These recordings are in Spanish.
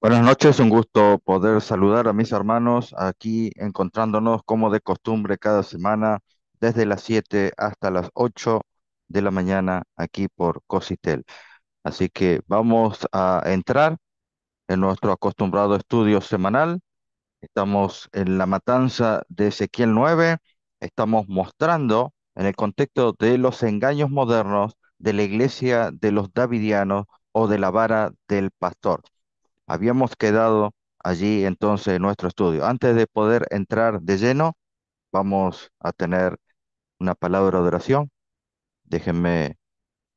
Buenas noches, un gusto poder saludar a mis hermanos aquí encontrándonos como de costumbre cada semana desde las 7 hasta las 8 de la mañana aquí por Cositel. Así que vamos a entrar en nuestro acostumbrado estudio semanal. Estamos en la matanza de Ezequiel 9. Estamos mostrando en el contexto de los engaños modernos de la iglesia de los Davidianos o de la vara del pastor. Habíamos quedado allí entonces en nuestro estudio. Antes de poder entrar de lleno, vamos a tener una palabra de oración. Déjenme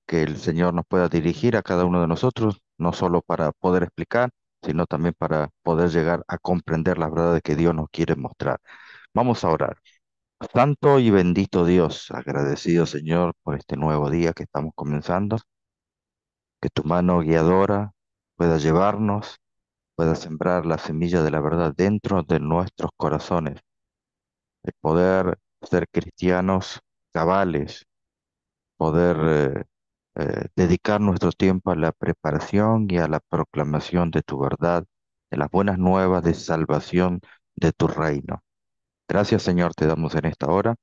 que el Señor nos pueda dirigir a cada uno de nosotros, no solo para poder explicar, sino también para poder llegar a comprender las verdades que Dios nos quiere mostrar. Vamos a orar. Santo y bendito Dios, agradecido Señor por este nuevo día que estamos comenzando, que tu mano guiadora pueda llevarnos, pueda sembrar la semilla de la verdad dentro de nuestros corazones, el poder ser cristianos cabales, poder dedicar nuestro tiempo a la preparación y a la proclamación de tu verdad, de las buenas nuevas de salvación de tu reino. Gracias, Señor, te damos en esta hora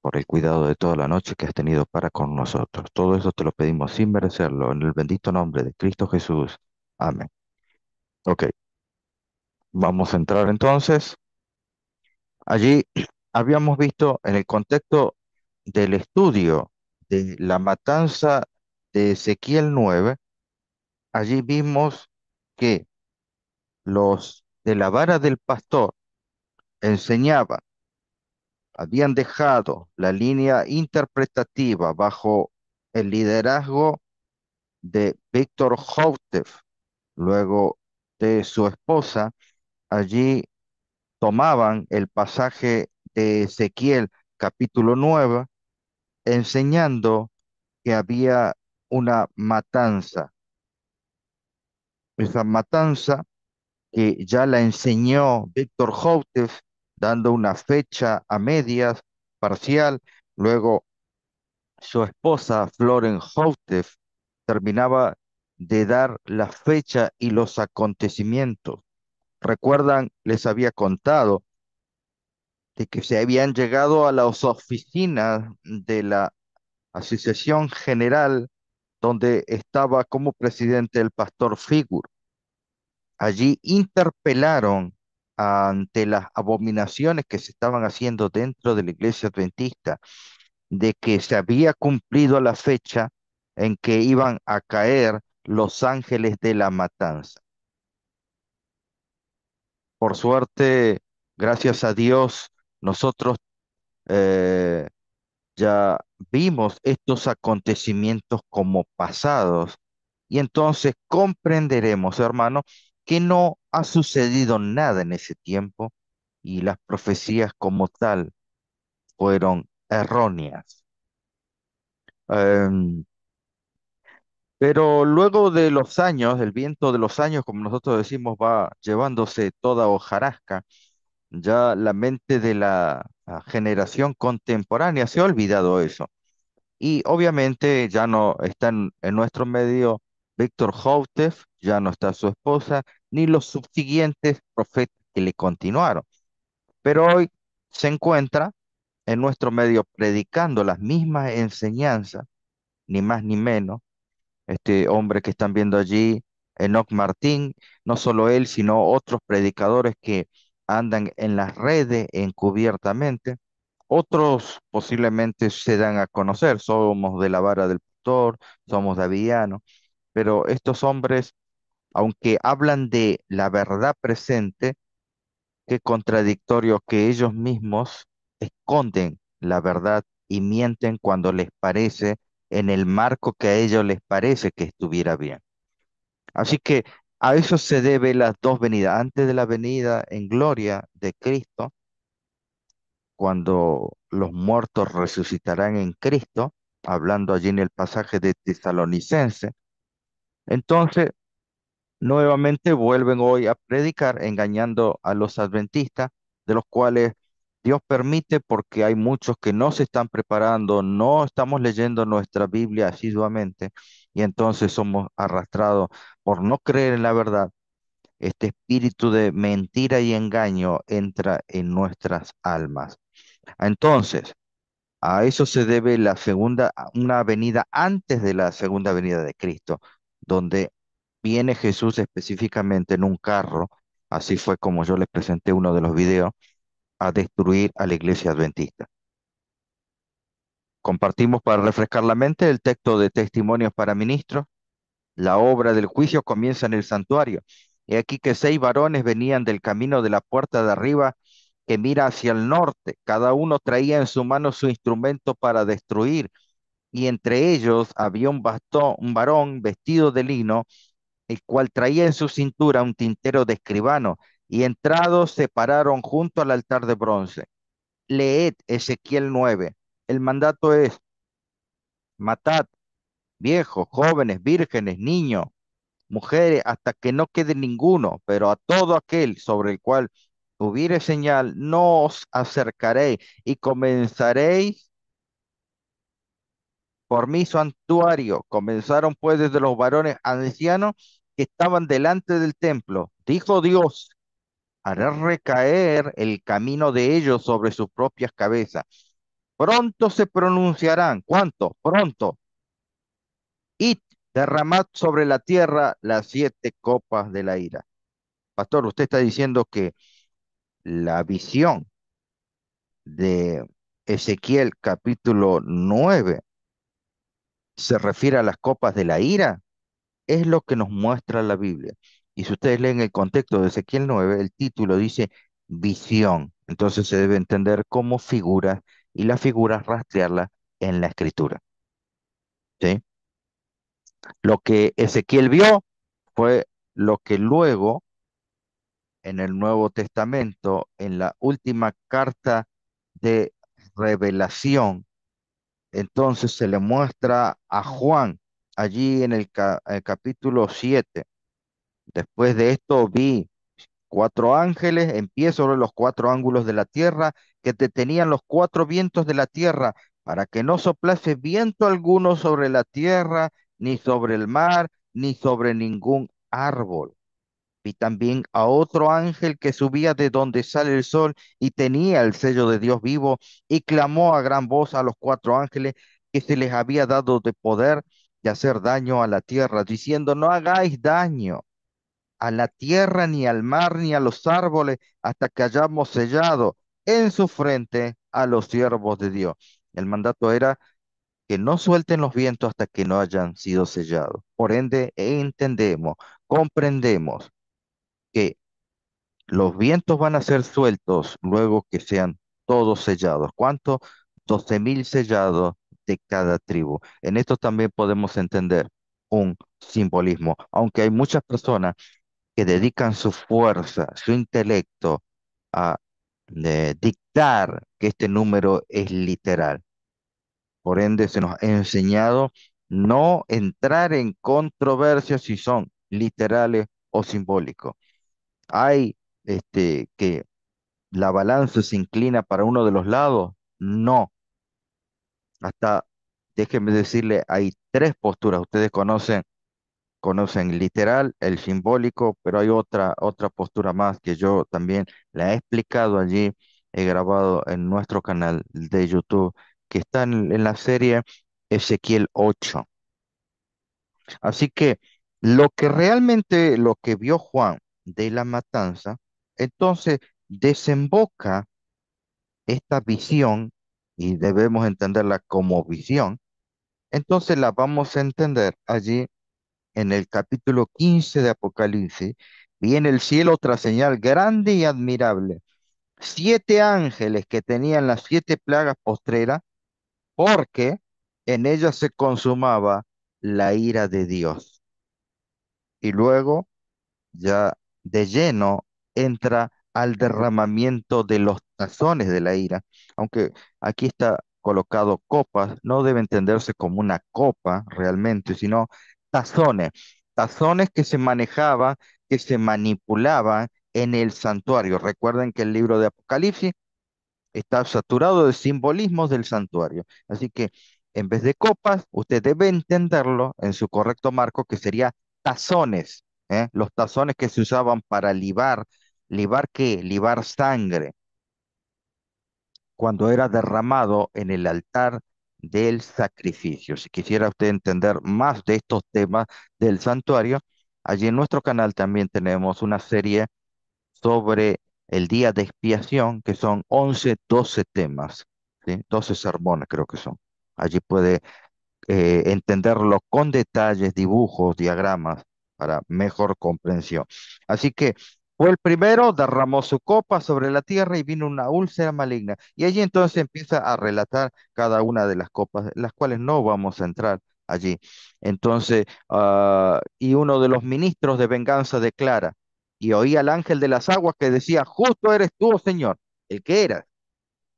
por el cuidado de toda la noche que has tenido para con nosotros. Todo eso te lo pedimos sin merecerlo, en el bendito nombre de Cristo Jesús. Amén. Ok, vamos a entrar entonces. Allí habíamos visto en el contexto del estudio de la matanza de Ezequiel 9, allí vimos que los de la vara del pastor enseñaban, habían dejado la línea interpretativa bajo el liderazgo de Víctor Houteff, luego de su esposa. Allí tomaban el pasaje de Ezequiel capítulo 9 enseñando que había una matanza. Esa matanza que ya la enseñó Víctor Houteff, dando una fecha a medias, parcial. Luego su esposa, Florence Houteff, terminaba de dar la fecha y los acontecimientos. Recuerdan, les había contado de que se habían llegado a las oficinas de la Asociación General donde estaba como presidente el pastor Figur. Allí interpelaron ante las abominaciones que se estaban haciendo dentro de la iglesia adventista, de que se había cumplido la fecha en que iban a caer los ángeles de la matanza. Por suerte, gracias a Dios, nosotros eh, ya vimos estos acontecimientos como pasados y entonces comprenderemos, hermano, que no ha sucedido nada en ese tiempo y las profecías como tal fueron erróneas. Em, pero luego de los años, el viento de los años, como nosotros decimos, va llevándose toda hojarasca. Ya la mente de la generación contemporánea se ha olvidado eso. Y obviamente ya no están en nuestro medio Víctor Houteff, ya no está su esposa, ni los subsiguientes profetas que le continuaron. Pero hoy se encuentra en nuestro medio predicando las mismas enseñanzas, ni más ni menos. Este hombre que están viendo allí, Enoch Martín, no solo él, sino otros predicadores que andan en las redes encubiertamente. Otros posiblemente se dan a conocer, somos de la vara del pastor, somos davidianos, pero estos hombres, aunque hablan de la verdad presente, qué contradictorio que ellos mismos esconden la verdad y mienten cuando les parece, en el marco que a ellos les parece que estuviera bien. Así que a eso se debe las dos venidas, antes de la venida en gloria de Cristo, cuando los muertos resucitarán en Cristo, hablando allí en el pasaje de Tesalonicense. Entonces, nuevamente vuelven hoy a predicar engañando a los adventistas, de los cuales Dios permite porque hay muchos que no se están preparando, no estamos leyendo nuestra Biblia asiduamente y entonces somos arrastrados por no creer en la verdad. este espíritu de mentira y engaño entra en nuestras almas. Entonces, a eso se debe la segunda, una venida antes de la segunda venida de Cristo, donde viene Jesús específicamente en un carro, así fue como yo les presenté uno de los videos, a destruir a la iglesia adventista. Compartimos para refrescar la mente el texto de Testimonios para Ministros. La obra del juicio comienza en el santuario. He aquí que 6 varones venían del camino de la puerta de arriba que mira hacia el norte. Cada uno traía en su mano su instrumento para destruir. Y entre ellos había un bastón, un varón vestido de lino, el cual traía en su cintura un tintero de escribano. Y entrados se pararon junto al altar de bronce. Leed Ezequiel 9. El mandato es: matad viejos, jóvenes, vírgenes, niños, mujeres, hasta que no quede ninguno, pero a todo aquel sobre el cual hubiere señal, no os acercaréis y comenzaréis por mi santuario. Comenzaron pues desde los varones ancianos que estaban delante del templo. Dijo Dios: haré recaer el camino de ellos sobre sus propias cabezas. Pronto se pronunciarán. ¿Cuánto? Pronto. Y derramad sobre la tierra las 7 copas de la ira. Pastor, usted está diciendo que la visión de Ezequiel capítulo 9 se refiere a las copas de la ira. Es lo que nos muestra la Biblia. Y si ustedes leen el contexto de Ezequiel 9, el título dice visión. Entonces se debe entender como figuras y las figuras rastrearlas en la escritura. ¿Sí? Lo que Ezequiel vio fue lo que luego en el Nuevo Testamento, en la última carta de revelación, entonces se le muestra a Juan allí en el capítulo 7. Después de esto vi 4 ángeles en pie sobre los 4 ángulos de la tierra, que detenían los 4 vientos de la tierra, para que no soplase viento alguno sobre la tierra, ni sobre el mar, ni sobre ningún árbol. Vi también a otro ángel que subía de donde sale el sol y tenía el sello de Dios vivo, y clamó a gran voz a los 4 ángeles que se les había dado de poder de hacer daño a la tierra, diciendo: no hagáis daño a la tierra, ni al mar, ni a los árboles, hasta que hayamos sellado en su frente a los siervos de Dios. El mandato era que no suelten los vientos hasta que no hayan sido sellados. Por ende, entendemos, comprendemos que los vientos van a ser sueltos luego que sean todos sellados. ¿Cuánto? 12.000 sellados de cada tribu. En esto también podemos entender un simbolismo, aunque hay muchas personas que dedican su fuerza, su intelecto a dictar que este número es literal. Por ende, se nos ha enseñado no entrar en controversias si son literales o simbólicos. Hay que la balanza se inclina para uno de los lados. No, hasta, déjenme decirle, hay 3 posturas. Ustedes conocen el literal, el simbólico, pero hay otra postura más que yo también la he explicado allí, he grabado en nuestro canal de YouTube, que está en la serie Ezequiel 8. Así que lo que vio Juan de la matanza, entonces desemboca esta visión, y debemos entenderla como visión, entonces la vamos a entender allí en el capítulo 15 de Apocalipsis. Vi en el cielo otra señal grande y admirable: 7 ángeles que tenían las 7 plagas postreras, porque en ellas se consumaba la ira de Dios. Y luego ya de lleno entra al derramamiento de los tazones de la ira. Aunque aquí está colocado copas, no debe entenderse como una copa realmente, sino tazones, tazones que se manejaban, que se manipulaban en el santuario. Recuerden que el libro de Apocalipsis está saturado de simbolismos del santuario. Así que en vez de copas, usted debe entenderlo en su correcto marco, que sería tazones. Los tazones que se usaban para libar, ¿libar qué? Libar sangre, cuando era derramado en el altar del sacrificio. Si quisiera usted entender más de estos temas del santuario, allí en nuestro canal también tenemos una serie sobre el día de expiación, que son 11 12 temas, ¿sí? 12 sermones creo que son. Allí puede entenderlo con detalles, dibujos, diagramas, para mejor comprensión. Así que fue el primero, derramó su copa sobre la tierra y vino una úlcera maligna. Y allí entonces empieza a relatar cada una de las copas, las cuales no vamos a entrar allí. Entonces, y uno de los ministros de venganza declara, y oí al ángel de las aguas que decía, justo eres tú, oh Señor, el que eras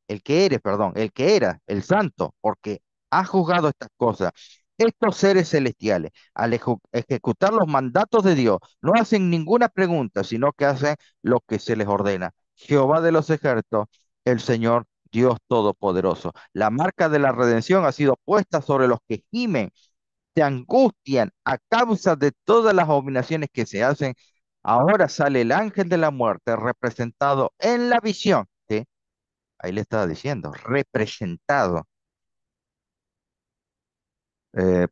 el que eres, perdón, el que era, el santo, porque ha juzgado estas cosas. Estos seres celestiales, al ejecutar los mandatos de Dios, no hacen ninguna pregunta, sino que hacen lo que se les ordena. Jehová de los ejércitos, el Señor Dios Todopoderoso. La marca de la redención ha sido puesta sobre los que gimen, se angustian a causa de todas las abominaciones que se hacen. Ahora sale el ángel de la muerte representado en la visión. ¿Sí? Ahí le estaba diciendo, representado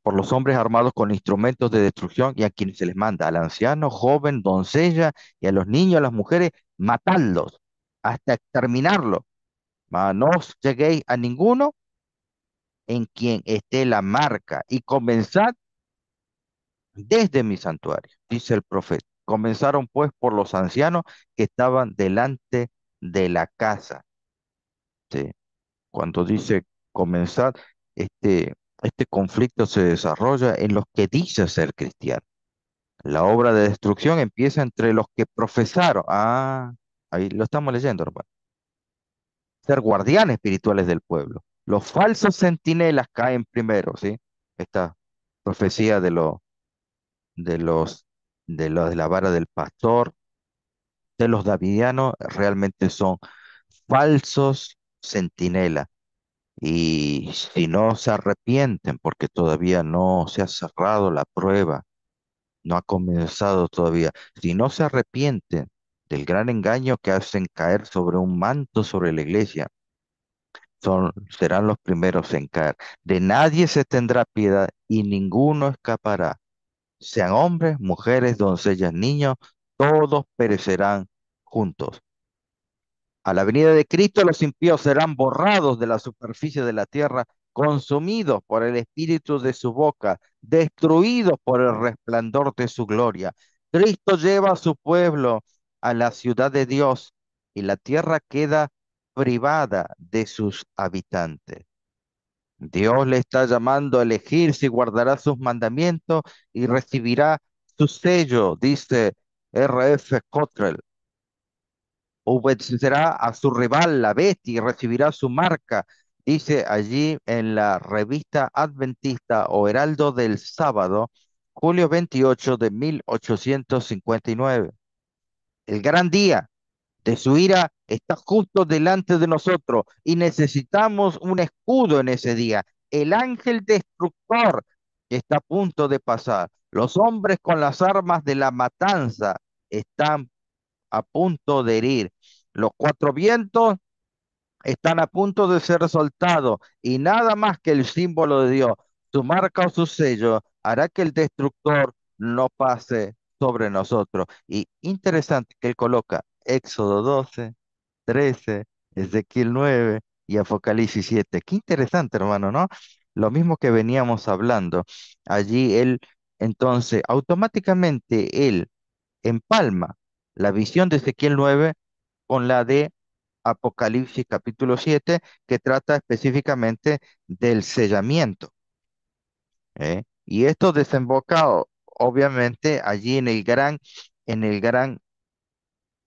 por los hombres armados con instrumentos de destrucción y a quienes se les manda, al anciano, joven, doncella y a los niños, a las mujeres, matadlos hasta exterminarlos. Mas no os lleguéis a ninguno en quien esté la marca y comenzad desde mi santuario, dice el profeta. Comenzaron pues por los ancianos que estaban delante de la casa. ¿Sí? Cuando dice comenzar, este conflicto se desarrolla en los que dice ser cristiano. La obra de destrucción empieza entre los que profesaron, ahí lo estamos leyendo, hermano, ser guardianes espirituales del pueblo. Los falsos centinelas caen primero, ¿sí? Esta profecía de los, de la vara del pastor, de los davidianos, realmente son falsos centinelas. Y si no se arrepienten, porque todavía no se ha cerrado la prueba, no ha comenzado todavía, si no se arrepienten del gran engaño que hacen caer sobre un manto sobre la iglesia, serán los primeros en caer. De nadie se tendrá piedad y ninguno escapará. Sean hombres, mujeres, doncellas, niños, todos perecerán juntos. A la venida de Cristo, los impíos serán borrados de la superficie de la tierra, consumidos por el espíritu de su boca, destruidos por el resplandor de su gloria. Cristo lleva a su pueblo a la ciudad de Dios y la tierra queda privada de sus habitantes. Dios le está llamando a elegir si guardará sus mandamientos y recibirá su sello, dice R. F. Cottrell. Obedecerá a su rival, la bestia, y recibirá su marca, dice allí en la revista Adventista o Heraldo del Sábado, julio 28 de 1859. El gran día de su ira está justo delante de nosotros y necesitamos un escudo en ese día. El ángel destructor está a punto de pasar. Los hombres con las armas de la matanza están a punto de herir. Los cuatro vientos están a punto de ser soltados y nada más que el símbolo de Dios, su marca o su sello, hará que el destructor no pase sobre nosotros. Y interesante que él coloca Éxodo 12, 13, Ezequiel 9 y Apocalipsis 7. Qué interesante, hermano, ¿no? Lo mismo que veníamos hablando. Allí él, entonces, automáticamente él empalma la visión de Ezequiel 9 con la de Apocalipsis capítulo 7, que trata específicamente del sellamiento. Y esto desemboca obviamente allí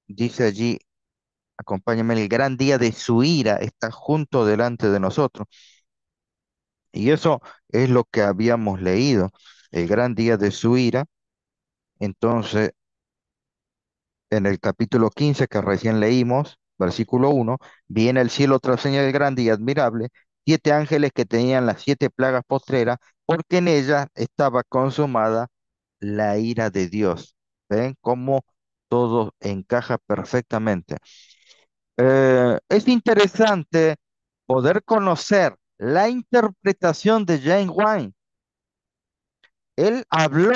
dice allí, acompáñame, el gran día de su ira está junto delante de nosotros. Y eso es lo que habíamos leído, el gran día de su ira. Entonces, en el capítulo 15 que recién leímos, versículo 1, vi en el cielo otra señal grande y admirable, siete ángeles que tenían las siete plagas postreras, porque en ellas estaba consumada la ira de Dios. ¿Ven cómo todo encaja perfectamente? Es interesante poder conocer la interpretación de Jane Wine. Él habló,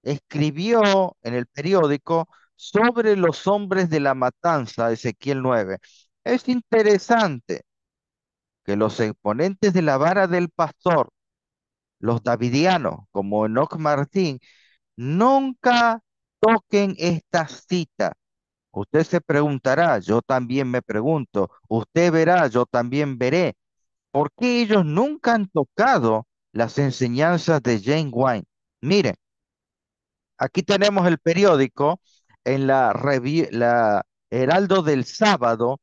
escribió en el periódico sobre los hombres de la matanza, Ezequiel 9. Es interesante que los exponentes de la vara del pastor, los davidianos, como Enoch Martín, nunca toquen esta cita. Usted se preguntará, yo también me pregunto, usted verá, yo también veré, ¿por qué ellos nunca han tocado las enseñanzas de Jane Wine? Miren, aquí tenemos el periódico en la Heraldo del Sábado,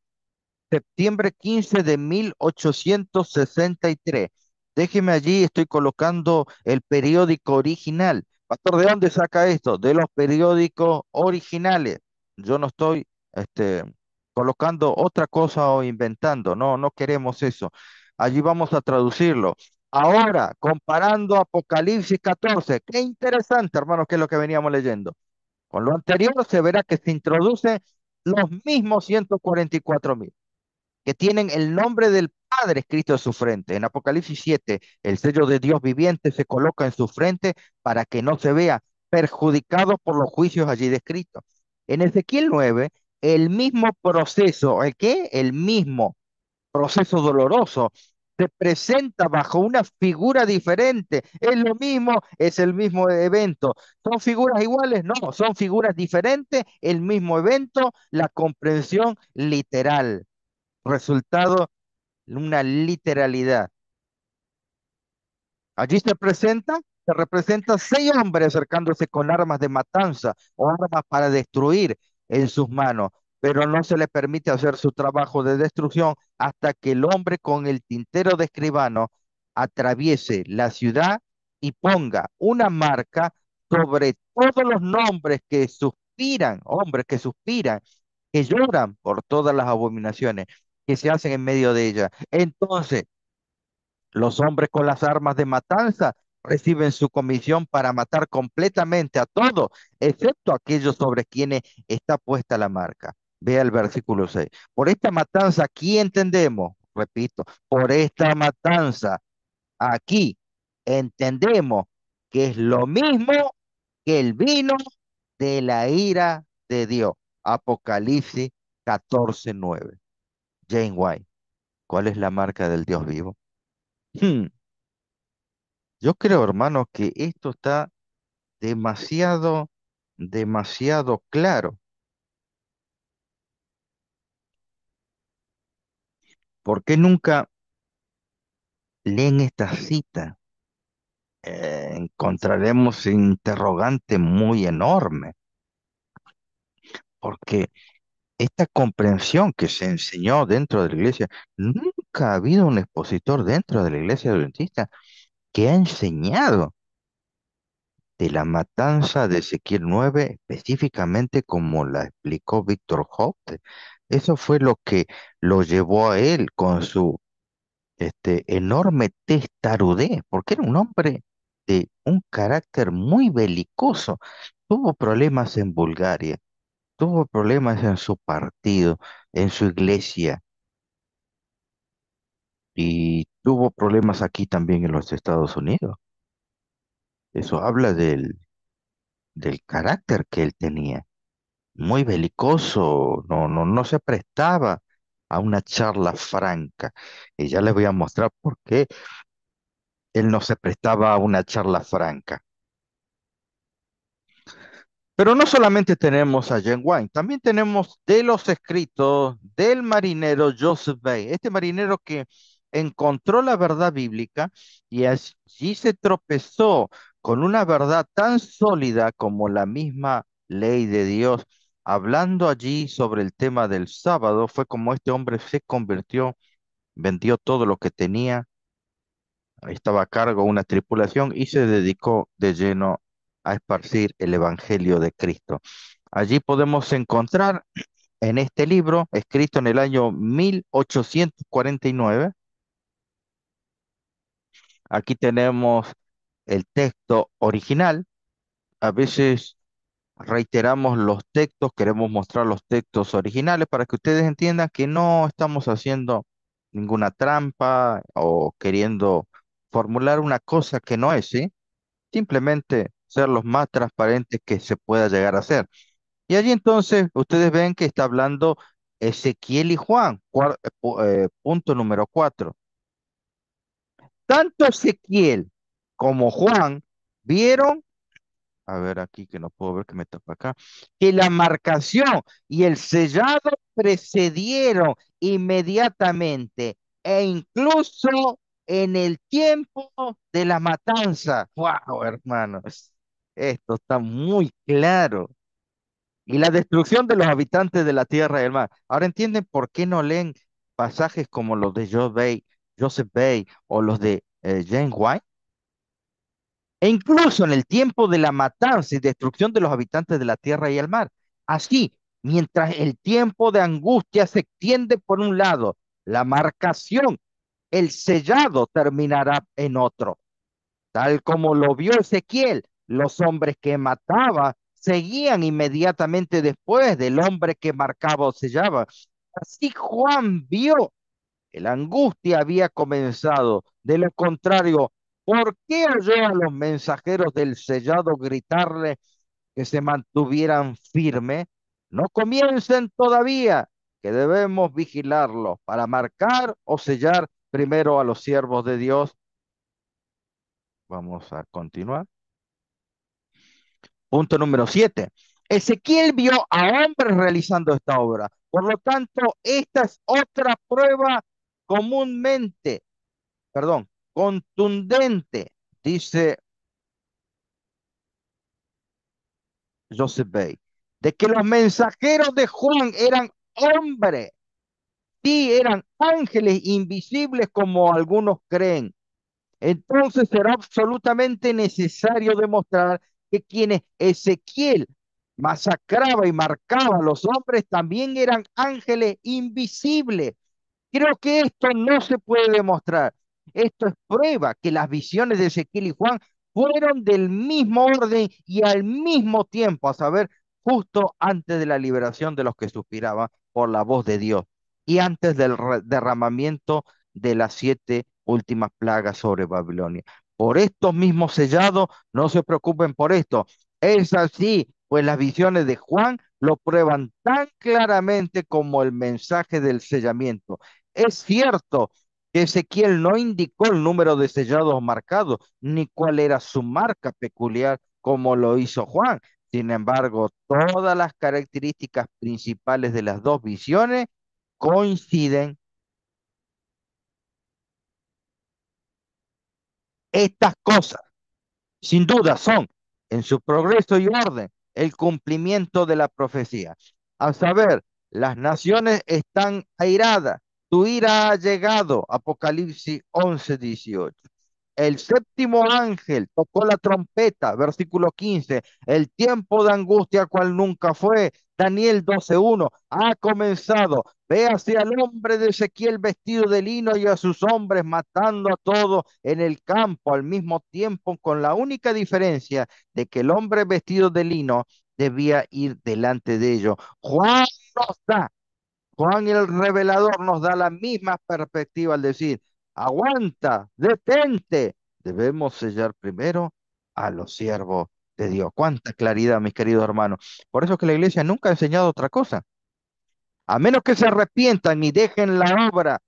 septiembre 15 de 1863. Déjeme allí, estoy colocando el periódico original. Pastor, ¿de dónde saca esto? De los periódicos originales. Yo no estoy colocando otra cosa o inventando. No, no queremos eso. Allí vamos a traducirlo. Ahora, comparando Apocalipsis 14, qué interesante, hermanos, que es lo que veníamos leyendo. Con lo anterior se verá que se introducen los mismos 144.000 que tienen el nombre del Padre escrito en su frente. En Apocalipsis 7, el sello de Dios viviente se coloca en su frente para que no se vea perjudicado por los juicios allí descritos. En Ezequiel 9, el mismo proceso, ¿el qué? El mismo proceso doloroso se presenta bajo una figura diferente. Es lo mismo, es el mismo evento. ¿Son figuras iguales? No, son figuras diferentes, el mismo evento, la comprensión literal. Resultado, una literalidad. Allí se representa 6 hombres acercándose con armas de matanza o armas para destruir en sus manos, pero no se le permite hacer su trabajo de destrucción hasta que el hombre con el tintero de escribano atraviese la ciudad y ponga una marca sobre todos los nombres que suspiran, hombres que suspiran, que lloran por todas las abominaciones que se hacen en medio de ella. Entonces, los hombres con las armas de matanza reciben su comisión para matar completamente a todos, excepto aquellos sobre quienes está puesta la marca. Vea el versículo 6. Por esta matanza aquí entendemos, repito, por esta matanza aquí entendemos que es lo mismo que el vino de la ira de Dios. Apocalipsis 14:9. Jane White, ¿cuál es la marca del Dios vivo? Hmm, Yo creo, hermano, que esto está demasiado, demasiado claro. ¿Por qué nunca leen esta cita? Encontraremos interrogante muy enorme, porque esta comprensión que se enseñó dentro de la iglesia, nunca ha habido un expositor dentro de la iglesia adventista que ha enseñado de la matanza de Ezequiel 9, específicamente como la explicó Víctor Hope. Eso fue lo que lo llevó a él con su enorme testarudez, porque era un hombre de un carácter muy belicoso. Tuvo problemas en Bulgaria, tuvo problemas en su partido, en su iglesia, y tuvo problemas aquí también en los Estados Unidos. Eso habla del carácter que él tenía. Muy belicoso, no se prestaba a una charla franca. Y ya les voy a mostrar por qué él no se prestaba a una charla franca. Pero no solamente tenemos a Jen Wine, también tenemos de los escritos del marinero Joseph Bay, este marinero que encontró la verdad bíblica y allí se tropezó con una verdad tan sólida como la misma ley de Dios. Hablando allí sobre el tema del sábado, fue como este hombre se convirtió, vendió todo lo que tenía, estaba a cargo de una tripulación y se dedicó de lleno a esparcir el evangelio de Cristo. Allí podemos encontrar en este libro, escrito en el año 1849, aquí tenemos el texto original. A veces reiteramos los textos, queremos mostrar los textos originales para que ustedes entiendan que no estamos haciendo ninguna trampa o queriendo formular una cosa que no es, ¿sí? Simplemente ser los más transparentes que se pueda llegar a ser. Y allí entonces ustedes ven que está hablando Ezequiel y Juan, punto número 4. Tanto Ezequiel como Juan vieron, a ver aquí que no puedo ver que me tapa acá, que la marcación y el sellado precedieron inmediatamente e incluso en el tiempo de la matanza. ¡Wow, hermanos! Esto está muy claro. Y la destrucción de los habitantes de la tierra y el mar. Ahora entienden por qué no leen pasajes como los de Joseph Bay o los de James White. E incluso en el tiempo de la matanza y destrucción de los habitantes de la tierra y el mar. Así, mientras el tiempo de angustia se extiende por un lado, la marcación, el sellado terminará en otro. Tal como lo vio Ezequiel, los hombres que mataba seguían inmediatamente después del hombre que marcaba o sellaba. Así Juan vio que la angustia había comenzado. De lo contrario, ¿por qué oyó a los mensajeros del sellado gritarle que se mantuvieran firmes? No comiencen todavía, que debemos vigilarlos para marcar o sellar primero a los siervos de Dios. Vamos a continuar. Punto número 7. Ezequiel vio a hombres realizando esta obra. Por lo tanto, esta es otra prueba comúnmente, perdón, contundente, dice Joseph Bay, de que los mensajeros de Juan eran hombres, sí, eran ángeles invisibles como algunos creen. Entonces será absolutamente necesario demostrar que quienes Ezequiel masacraba y marcaba a los hombres también eran ángeles invisibles. Creo que esto no se puede demostrar. Esto es prueba que las visiones de Ezequiel y Juan fueron del mismo orden y al mismo tiempo, a saber, justo antes de la liberación de los que suspiraban por la voz de Dios y antes del derramamiento de las 7 últimas plagas sobre Babilonia. Por estos mismos sellados, no se preocupen por esto. Es así, pues las visiones de Juan lo prueban tan claramente como el mensaje del sellamiento. Es cierto que Ezequiel no indicó el número de sellados marcados, ni cuál era su marca peculiar, como lo hizo Juan. Sin embargo, todas las características principales de las dos visiones coinciden. Estas cosas, sin duda, son, en su progreso y orden, el cumplimiento de la profecía. A saber, las naciones están airadas, tu ira ha llegado, Apocalipsis 11:18. El séptimo ángel tocó la trompeta, versículo 15. El tiempo de angustia cual nunca fue. Daniel 12:1 ha comenzado. Véase al hombre de Ezequiel vestido de lino y a sus hombres matando a todos en el campo al mismo tiempo, con la única diferencia de que el hombre vestido de lino debía ir delante de ellos. Nos da Juan el revelador nos da la misma perspectiva al decir, aguanta, detente, debemos sellar primero a los siervos de Dios. Cuánta claridad, mis queridos hermanos. Por eso que la iglesia nunca ha enseñado otra cosa. A menos que se arrepientan y dejen la obra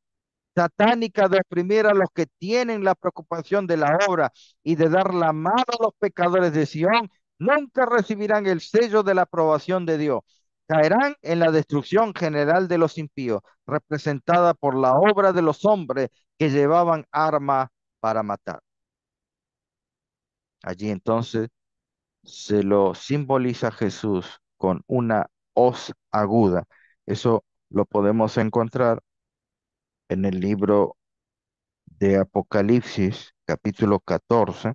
satánica de oprimir a los que tienen la preocupación de la obra y de dar la mano a los pecadores de Sión, nunca recibirán el sello de la aprobación de Dios. Caerán en la destrucción general de los impíos, representada por la obra de los hombres que llevaban armas para matar. Allí entonces se lo simboliza Jesús con una hoz aguda. Eso lo podemos encontrar en el libro de Apocalipsis, capítulo 14.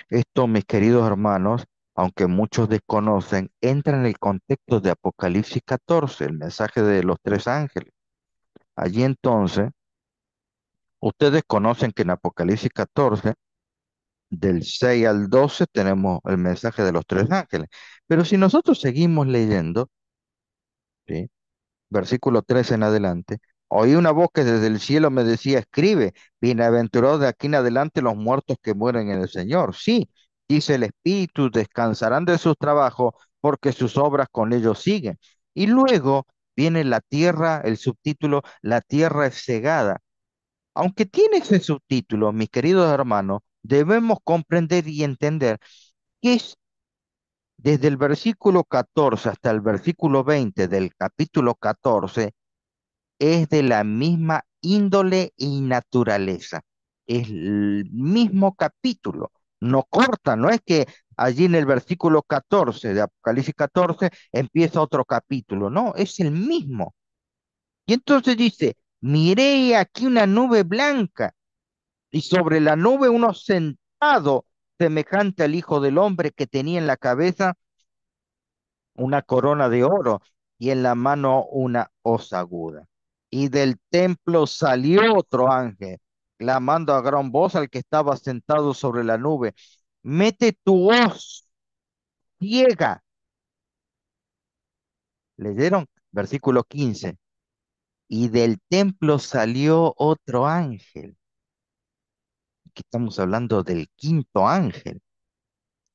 Esto, mis queridos hermanos, aunque muchos desconocen, entra en el contexto de Apocalipsis 14, el mensaje de los 3 ángeles. Allí entonces, ustedes conocen que en Apocalipsis 14 Del 6 al 12 tenemos el mensaje de los tres ángeles. Pero si nosotros seguimos leyendo, ¿sí? Versículo 13 en adelante, oí una voz que desde el cielo me decía, escribe, bienaventurados de aquí en adelante los muertos que mueren en el Señor. Sí, dice el Espíritu, descansarán de sus trabajos porque sus obras con ellos siguen. Y luego viene la tierra, el subtítulo, la tierra es cegada. Aunque tiene ese subtítulo, mis queridos hermanos, debemos comprender y entender que es desde el versículo 14 hasta el versículo 20 del capítulo 14 es de la misma índole y naturaleza. Es el mismo capítulo. No corta, no es que allí en el versículo 14 de Apocalipsis 14 empieza otro capítulo. No, es el mismo. Y entonces dice, miré aquí una nube blanca y sobre la nube uno sentado semejante al Hijo del Hombre que tenía en la cabeza una corona de oro y en la mano una hoz aguda. Y del templo salió otro ángel, clamando a gran voz al que estaba sentado sobre la nube, mete tu hoz ciega. ¿Leyeron? Versículo 15. Y del templo salió otro ángel. Aquí estamos hablando del quinto ángel,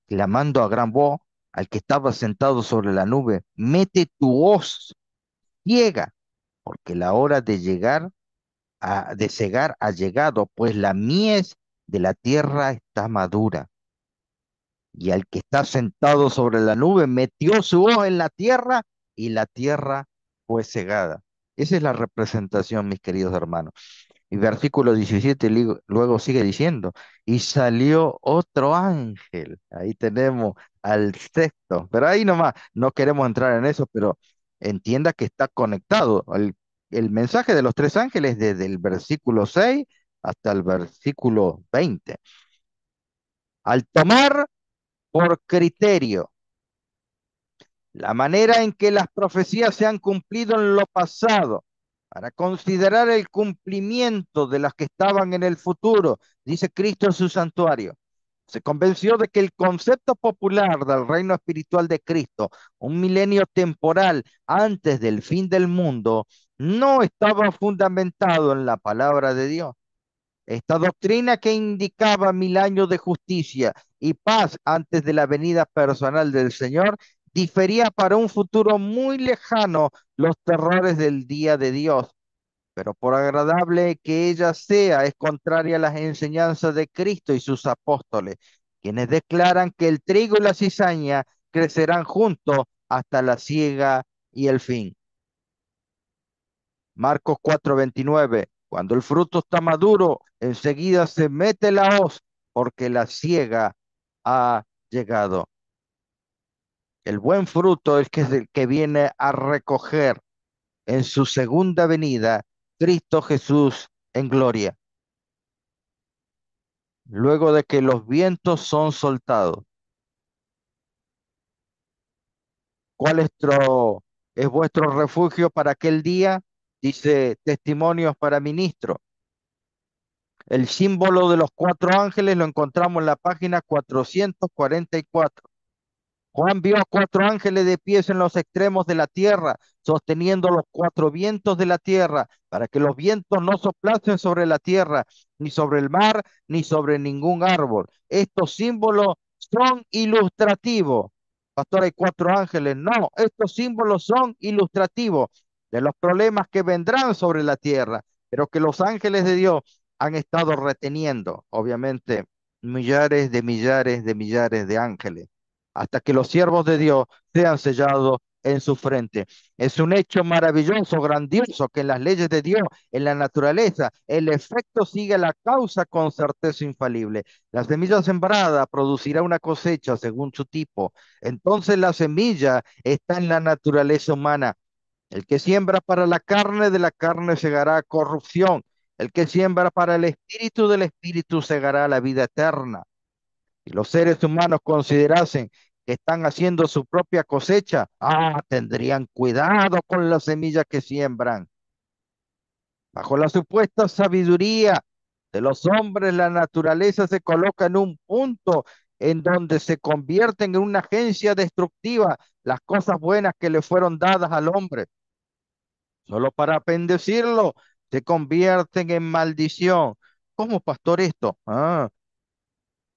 clamando a gran voz al que estaba sentado sobre la nube, mete tu hoz ciega, porque la hora de llegar de cegar ha llegado, pues la mies de la tierra está madura. Y al que está sentado sobre la nube metió su ojo en la tierra y la tierra fue cegada. Esa es la representación, mis queridos hermanos. Y versículo 17 luego sigue diciendo, y salió otro ángel. Ahí tenemos al sexto, pero ahí nomás, no queremos entrar en eso, pero entienda que está conectado. El mensaje de los tres ángeles desde el versículo 6 hasta el versículo 20. Al tomar por criterio la manera en que las profecías se han cumplido en lo pasado, para considerar el cumplimiento de las que estaban en el futuro, dice Cristo en su santuario. Se convenció de que el concepto popular del reino espiritual de Cristo, un milenio temporal antes del fin del mundo, no estaba fundamentado en la palabra de Dios. Esta doctrina que indicaba 1000 años de justicia y paz antes de la venida personal del Señor, difería para un futuro muy lejano los terrores del día de Dios. Pero por agradable que ella sea, es contraria a las enseñanzas de Cristo y sus apóstoles, quienes declaran que el trigo y la cizaña crecerán juntos hasta la siega y el fin. Marcos 4:29, cuando el fruto está maduro, enseguida se mete la hoz, porque la siega ha llegado. El buen fruto es el que viene a recoger en su segunda venida Cristo Jesús en gloria, luego de que los vientos son soltados. ¿Cuál es vuestro refugio para aquel día? Dice Testimonios para Ministro. El símbolo de los cuatro ángeles lo encontramos en la página 444. Juan vio a cuatro ángeles de pies en los extremos de la tierra, sosteniendo los cuatro vientos de la tierra, para que los vientos no soplasen sobre la tierra, ni sobre el mar, ni sobre ningún árbol. Estos símbolos son ilustrativos. Pastor, hay cuatro ángeles. No, estos símbolos son ilustrativos de los problemas que vendrán sobre la tierra, pero que los ángeles de Dios han estado reteniendo, obviamente, millares de millares de millares de ángeles hasta que los siervos de Dios sean sellados en su frente. Es un hecho maravilloso, grandioso, que en las leyes de Dios, en la naturaleza, el efecto sigue la causa con certeza infalible. La semilla sembrada producirá una cosecha según su tipo. Entonces la semilla está en la naturaleza humana. El que siembra para la carne, de la carne segará corrupción. El que siembra para el espíritu, del espíritu segará la vida eterna. Si los seres humanos considerasen que están haciendo su propia cosecha, tendrían cuidado con la semilla que siembran. Bajo la supuesta sabiduría De los hombres, la naturaleza se coloca en un punto en donde se convierten en una agencia destructiva las cosas buenas que le fueron dadas al hombre. Solo para bendecirlo, se convierten en maldición. ¿Cómo, pastor, esto?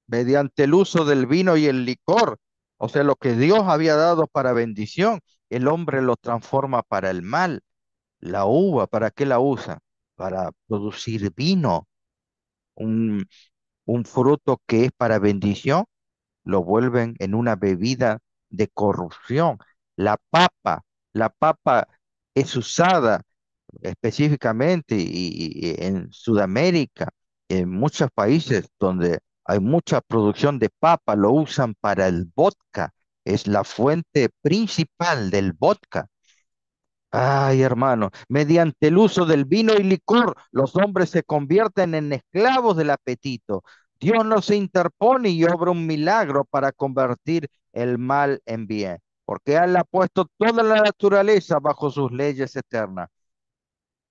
Mediante el uso del vino y el licor. O sea, lo que Dios había dado para bendición, el hombre lo transforma para el mal. La uva, ¿para qué la usa? Para producir vino, un, un fruto que es para bendición, lo vuelven en una bebida de corrupción. La papa, la papa es usada específicamente y en Sudamérica, en muchos países donde hay mucha producción de papa, lo usan para el vodka, es la fuente principal del vodka. Ay, hermano, mediante el uso del vino y licor, los hombres se convierten en esclavos del apetito. Dios no se interpone y obra un milagro para convertir el mal en bien, porque Él ha puesto toda la naturaleza bajo sus leyes eternas.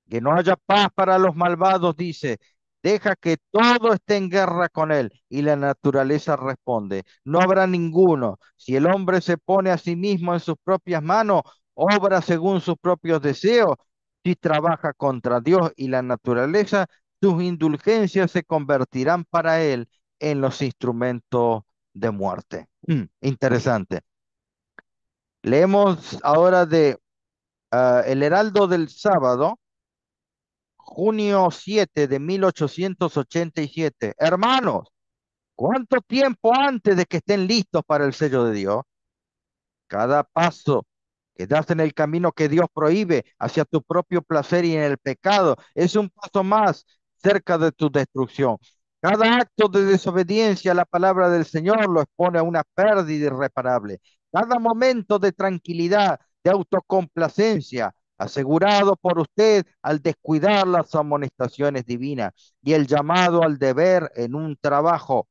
Que no haya paz para los malvados, dice. Deja que todo esté en guerra con él. Y la naturaleza responde, no habrá ninguno. Si el hombre se pone a sí mismo en sus propias manos, obra según sus propios deseos. Si trabaja contra Dios y la naturaleza, sus indulgencias se convertirán para él en los instrumentos de muerte. Interesante. Leemos ahora de El Heraldo del Sábado, junio 7 de 1887. Hermanos, ¿cuánto tiempo antes de que estén listos para el sello de Dios? Cada paso que das en el camino que Dios prohíbe hacia tu propio placer y en el pecado es un paso más cerca de tu destrucción. Cada acto de desobediencia a la palabra del Señor lo expone a una pérdida irreparable. Cada momento de tranquilidad, de autocomplacencia, asegurado por usted al descuidar las amonestaciones divinas y el llamado al deber en un trabajo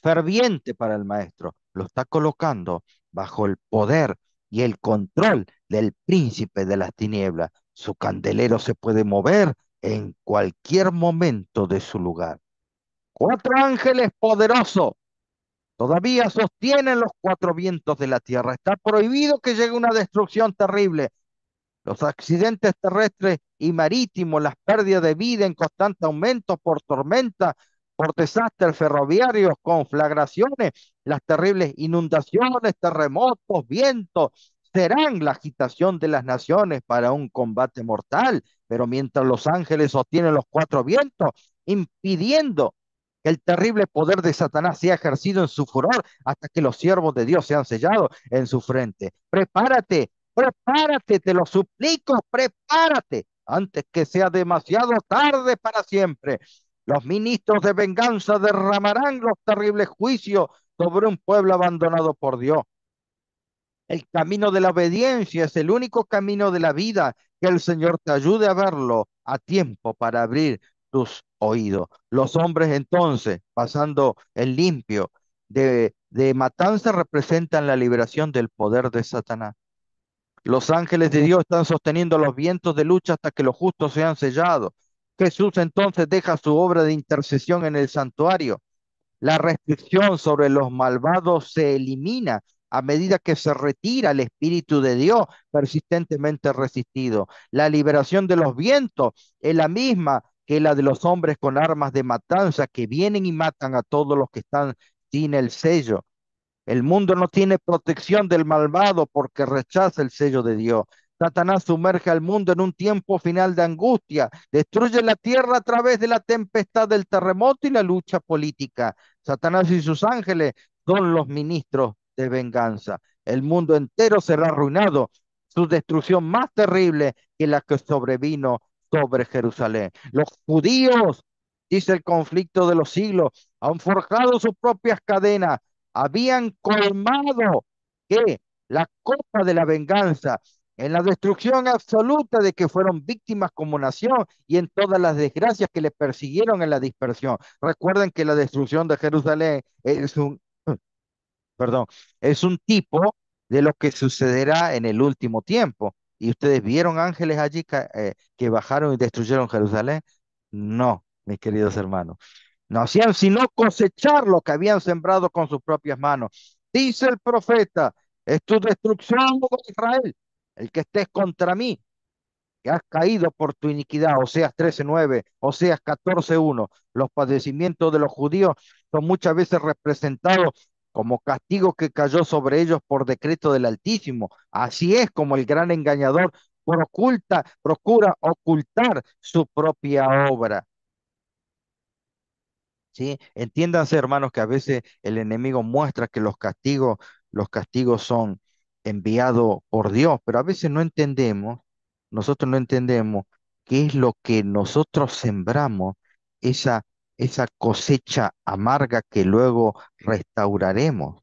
ferviente para el maestro, lo está colocando bajo el poder y el control del príncipe de las tinieblas. Su candelero se puede mover en cualquier momento de su lugar. Cuatro ángeles poderosos todavía sostienen los cuatro vientos de la tierra. Está prohibido que llegue una destrucción terrible. Los accidentes terrestres y marítimos, las pérdidas de vida en constante aumento por tormenta, por desastres ferroviarios, conflagraciones, las terribles inundaciones, terremotos, vientos, serán la agitación de las naciones para un combate mortal. Pero mientras los ángeles sostienen los cuatro vientos, impidiendo que el terrible poder de Satanás sea ejercido en su furor hasta que los siervos de Dios sean sellados en su frente. Prepárate, prepárate, te lo suplico, prepárate antes que sea demasiado tarde para siempre. Los ministros de venganza derramarán los terribles juicios sobre un pueblo abandonado por Dios. El camino de la obediencia es el único camino de la vida. Que el Señor te ayude a verlo a tiempo para abrir tus oídos. Los hombres entonces, pasando el limpio de matanza, representan la liberación del poder de Satanás. Los ángeles de Dios están sosteniendo los vientos de lucha hasta que los justos sean sellados. Jesús entonces deja su obra de intercesión en el santuario. La restricción sobre los malvados se elimina a medida que se retira el Espíritu de Dios persistentemente resistido. La liberación de los vientos es la misma que la de los hombres con armas de matanza que vienen y matan a todos los que están sin el sello. El mundo no tiene protección del malvado porque rechaza el sello de Dios. Satanás sumerge al mundo en un tiempo final de angustia, destruye la tierra a través de la tempestad del terremoto y la lucha política. Satanás y sus ángeles son los ministros de venganza. El mundo entero será arruinado, su destrucción más terrible que la que sobrevino sobre Jerusalén. Los judíos, dice el conflicto de los siglos, han forjado sus propias cadenas, habían colmado que la copa de la venganza en la destrucción absoluta de que fueron víctimas como nación y en todas las desgracias que le persiguieron en la dispersión. Recuerden que la destrucción de Jerusalén es perdón, es un tipo de lo que sucederá en el último tiempo. ¿Y ustedes vieron ángeles allí que bajaron y destruyeron Jerusalén? No. mis queridos hermanos. No hacían sino cosechar lo que habían sembrado con sus propias manos. Dice el profeta, es tu destrucción, oh Israel, el que estés contra mí, que has caído por tu iniquidad. Oseas 13:9, Oseas 14:1. Los padecimientos de los judíos son muchas veces representados como castigo que cayó sobre ellos por decreto del Altísimo. Así es como el gran engañador procura ocultar su propia obra. ¿Sí? Entiéndanse, hermanos, que a veces el enemigo muestra que los castigos son enviados por Dios, pero a veces no entendemos, nosotros no entendemos qué es lo que nosotros sembramos, esa, esa cosecha amarga que luego restauraremos,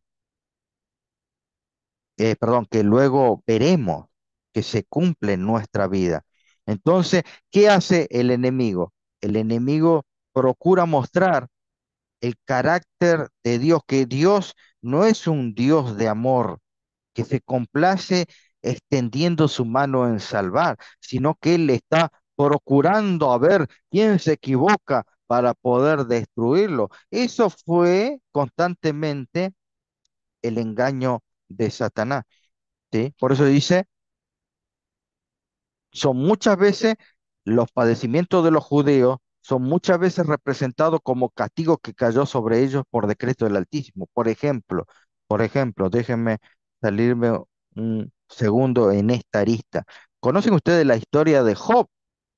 perdón, que luego veremos que se cumple en nuestra vida. Entonces, ¿qué hace el enemigo? El enemigo procura mostrar el carácter de Dios, que Dios no es un Dios de amor, que se complace extendiendo su mano en salvar, sino que Él está procurando a ver quién se equivoca para poder destruirlo. Eso fue constantemente el engaño de Satanás, ¿sí? Por eso dice, son muchas veces los padecimientos de los judíos, son muchas veces representados como castigo que cayó sobre ellos por decreto del Altísimo. Por ejemplo, déjenme salirme un segundo en esta arista. ¿Conocen ustedes la historia de Job?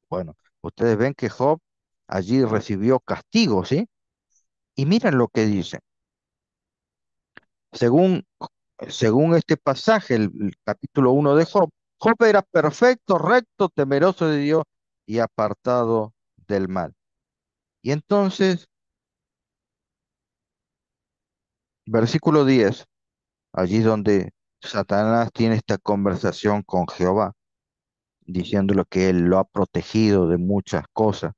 Bueno, ustedes ven que Job allí recibió castigo, ¿sí? Y miren lo que dice. Según, según este pasaje, el capítulo 1 de Job, Job era perfecto, recto, temeroso de Dios y apartado del mal. Y entonces, versículo 10, allí donde Satanás tiene esta conversación con Jehová, diciéndole que él lo ha protegido de muchas cosas.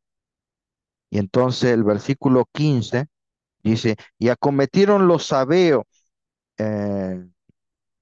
Y entonces el versículo 15 dice, y acometieron los sabeos, eh,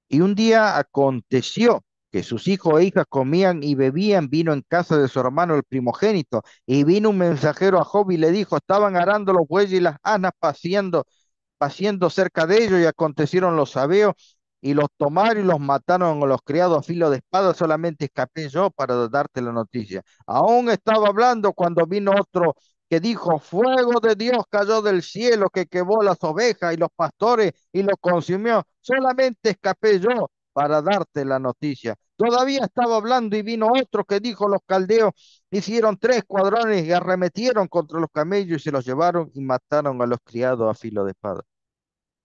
y un día aconteció que sus hijos e hijas comían y bebían vino en casa de su hermano el primogénito, y vino un mensajero a Job y le dijo, estaban arando los bueyes y las asnas paciendo cerca de ellos, y acontecieron los sabeos, y los tomaron y los mataron a los criados a filo de espada, solamente escapé yo para darte la noticia. Aún estaba hablando cuando vino otro que dijo, fuego de Dios cayó del cielo que quemó las ovejas y los pastores y los consumió. Solamente escapé yo para darte la noticia. Todavía estaba hablando y vino otro que dijo, los caldeos hicieron 3 escuadrones y arremetieron contra los camellos y se los llevaron y mataron a los criados a filo de espada.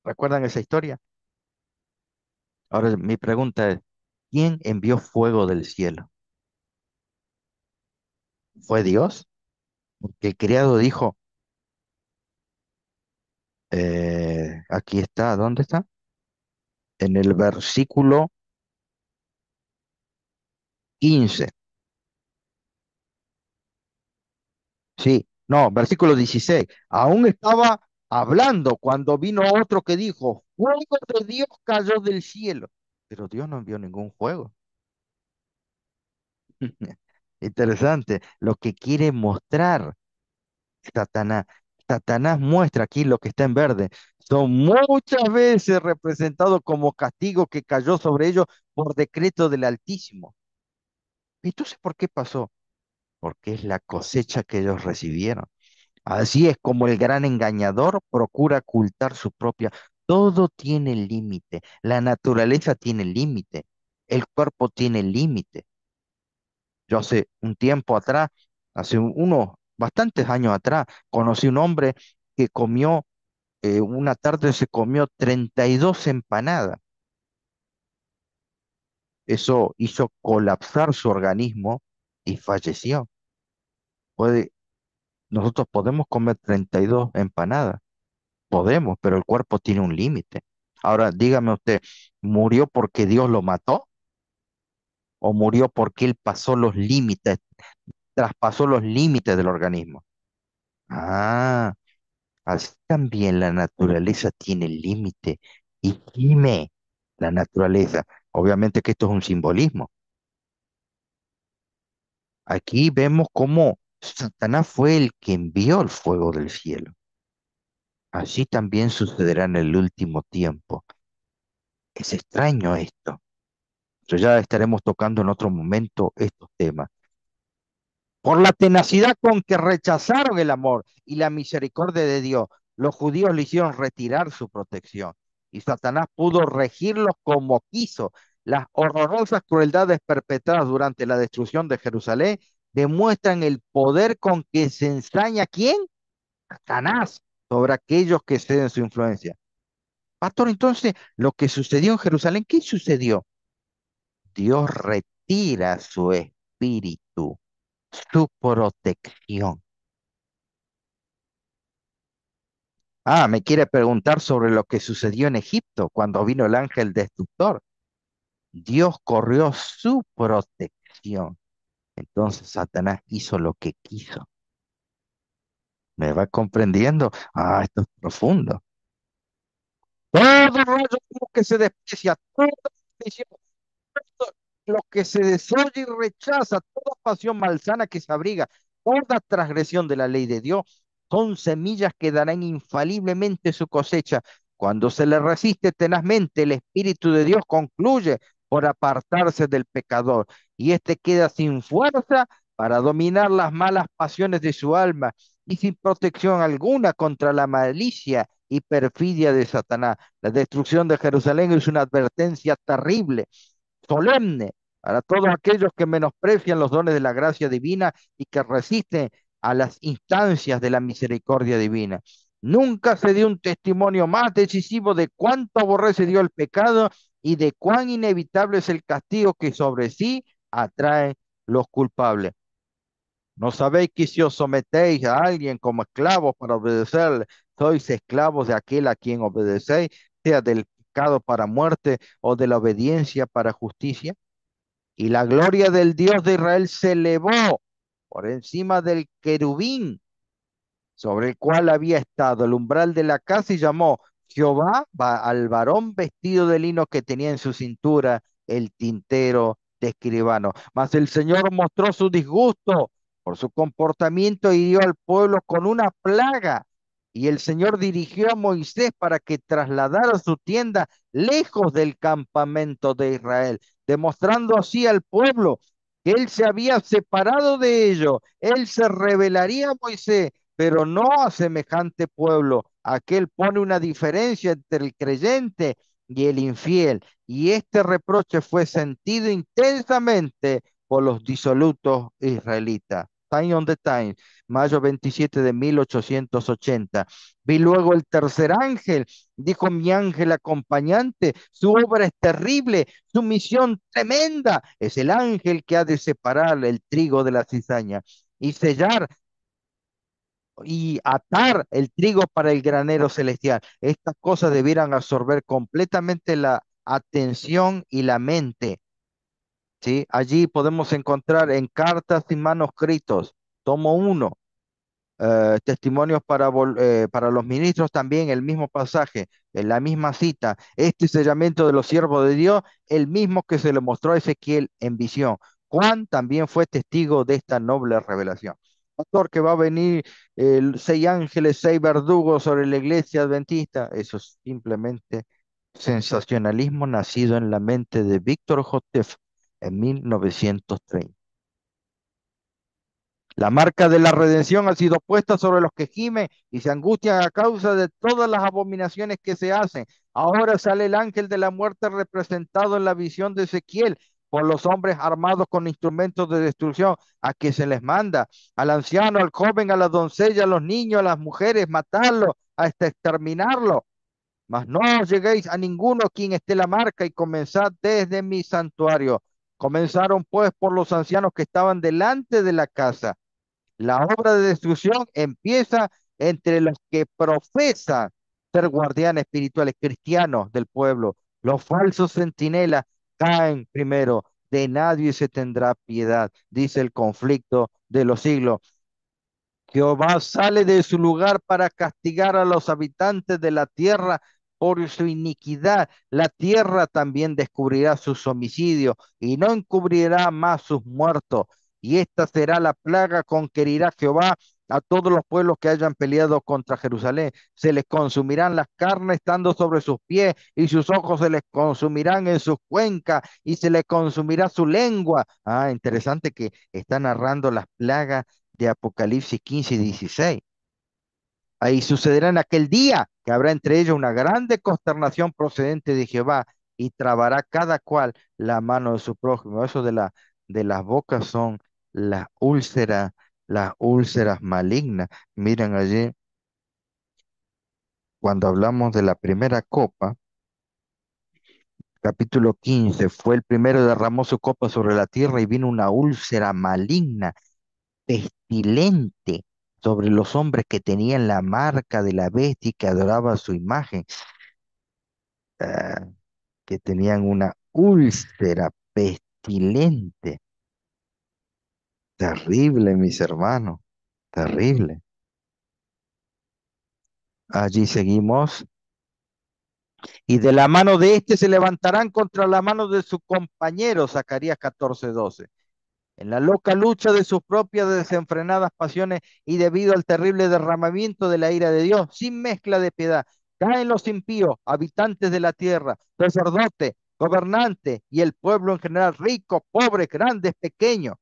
¿Recuerdan esa historia? Ahora mi pregunta es, ¿quién envió fuego del cielo? ¿Fue Dios? Porque el criado dijo, aquí está, ¿dónde está? En el versículo 15. Sí, no, versículo 16. Aún estaba hablando cuando vino otro que dijo, fuego de Dios cayó del cielo. Pero Dios no envió ningún fuego. Interesante, lo que quiere mostrar Satanás. Satanás muestra aquí lo que está en verde. Son muchas veces representados como castigo que cayó sobre ellos por decreto del Altísimo. Entonces, ¿por qué pasó? Porque es la cosecha que ellos recibieron. Así es como el gran engañador procura ocultar su propia. Todo tiene límite. La naturaleza tiene límite. El cuerpo tiene límite. Yo hace un tiempo atrás, hace unos bastantes años atrás, conocí un hombre que comió, una tarde se comió 32 empanadas. Eso hizo colapsar su organismo y falleció. Puede, nosotros podemos comer 32 empanadas, podemos, pero el cuerpo tiene un límite. Ahora, dígame usted, ¿murió porque Dios lo mató o murió porque él pasó los límites, traspasó los límites del organismo? Ah. Así también la naturaleza tiene límite y gime la naturaleza. Obviamente que esto es un simbolismo. Aquí vemos cómo Satanás fue el que envió el fuego del cielo. Así también sucederá en el último tiempo. Es extraño esto, pero ya estaremos tocando en otro momento estos temas. Por la tenacidad con que rechazaron el amor y la misericordia de Dios, los judíos le hicieron retirar su protección y Satanás pudo regirlos como quiso. Las horrorosas crueldades perpetradas durante la destrucción de Jerusalén demuestran el poder con que se ensaña ¿quién? Satanás sobre aquellos que ceden su influencia. Pastor, entonces, lo que sucedió en Jerusalén, ¿qué sucedió? Dios retira su espíritu, su protección. Ah, me quiere preguntar sobre lo que sucedió en Egipto cuando vino el ángel destructor. Dios corrió su protección. Entonces Satanás hizo lo que quiso. ¿Me va comprendiendo? Ah, esto es profundo. Todo rayo que se desprecia, toda maldición, todo lo que se desoye y rechaza, toda pasión malsana que se abriga, toda transgresión de la ley de Dios, son semillas que darán infaliblemente su cosecha. Cuando se le resiste tenazmente, el Espíritu de Dios concluye por apartarse del pecador y éste queda sin fuerza para dominar las malas pasiones de su alma y sin protección alguna contra la malicia y perfidia de Satanás. La destrucción de Jerusalén es una advertencia terrible, solemne para todos aquellos que menosprecian los dones de la gracia divina y que resisten a las instancias de la misericordia divina. Nunca se dio un testimonio más decisivo de cuánto aborrece Dios el pecado y de cuán inevitable es el castigo que sobre sí atrae los culpables. ¿No sabéis que si os sometéis a alguien como esclavos para obedecerle, sois esclavos de aquel a quien obedecéis, sea del pecado para muerte o de la obediencia para justicia? Y la gloria del Dios de Israel se elevó por encima del querubín sobre el cual había estado el umbral de la casa y llamó Jehová al varón vestido de lino que tenía en su cintura el tintero de escribano. Mas el Señor mostró su disgusto por su comportamiento y hirió al pueblo con una plaga. Y el Señor dirigió a Moisés para que trasladara su tienda lejos del campamento de Israel, demostrando así al pueblo que él se había separado de ellos. Él se revelaría a Moisés, pero no a semejante pueblo. Aquel pone una diferencia entre el creyente y el infiel, y este reproche fue sentido intensamente por los disolutos israelitas. Time on the Time, mayo 27 de 1880. Vi luego el tercer ángel, dijo mi ángel acompañante, su obra es terrible, su misión tremenda, es el ángel que ha de separar el trigo de la cizaña y sellar y atar el trigo para el granero celestial. Estas cosas debieran absorber completamente la atención y la mente, ¿sí? Allí podemos encontrar en cartas y manuscritos, tomo uno, testimonios para los ministros también, el mismo pasaje, en la misma cita, este sellamiento de los siervos de Dios, el mismo que se le mostró a Ezequiel en visión. Juan también fue testigo de esta noble revelación. Pastor, que va a venir seis ángeles, seis verdugos sobre la iglesia adventista, eso es simplemente sensacionalismo nacido en la mente de Víctor Joseph en 1930. La marca de la redención ha sido puesta sobre los que gimen y se angustian a causa de todas las abominaciones que se hacen. Ahora sale el ángel de la muerte representado en la visión de Ezequiel por los hombres armados con instrumentos de destrucción, a que se les manda, al anciano, al joven, a la doncella, a los niños, a las mujeres, matarlo, hasta exterminarlo. Mas no os lleguéis a ninguno quien esté la marca y comenzad desde mi santuario. Comenzaron pues por los ancianos que estaban delante de la casa. La obra de destrucción empieza entre los que profesan ser guardianes espirituales cristianos del pueblo. Los falsos centinelas caen primero. De nadie se tendrá piedad, dice el conflicto de los siglos. Jehová sale de su lugar para castigar a los habitantes de la tierra por su iniquidad. La tierra también descubrirá sus homicidios y no encubrirá más sus muertos. y esta será la plaga con que herirá Jehová a todos los pueblos que hayan peleado contra Jerusalén. Se les consumirán las carnes estando sobre sus pies, y sus ojos se les consumirán en sus cuencas, y se les consumirá su lengua. Ah, interesante que está narrando las plagas de Apocalipsis 15 y 16. Ahí sucederá en aquel día que habrá entre ellos una grande consternación procedente de Jehová, y trabará cada cual la mano de su prójimo. Eso de las bocas son las úlceras malignas. Miren allí, cuando hablamos de la primera copa, capítulo 15, fue el primero, derramó su copa sobre la tierra y vino una úlcera maligna, pestilente, sobre los hombres que tenían la marca de la bestia y que adoraban su imagen. Ah, que tenían una úlcera pestilente. Terrible, mis hermanos, terrible. Allí seguimos. Y de la mano de éste se levantarán contra la mano de su compañero, Zacarías 14:12. En la loca lucha de sus propias desenfrenadas pasiones y debido al terrible derramamiento de la ira de Dios, sin mezcla de piedad, caen los impíos, habitantes de la tierra, sacerdotes, gobernantes y el pueblo en general, ricos, pobres, grandes, pequeños.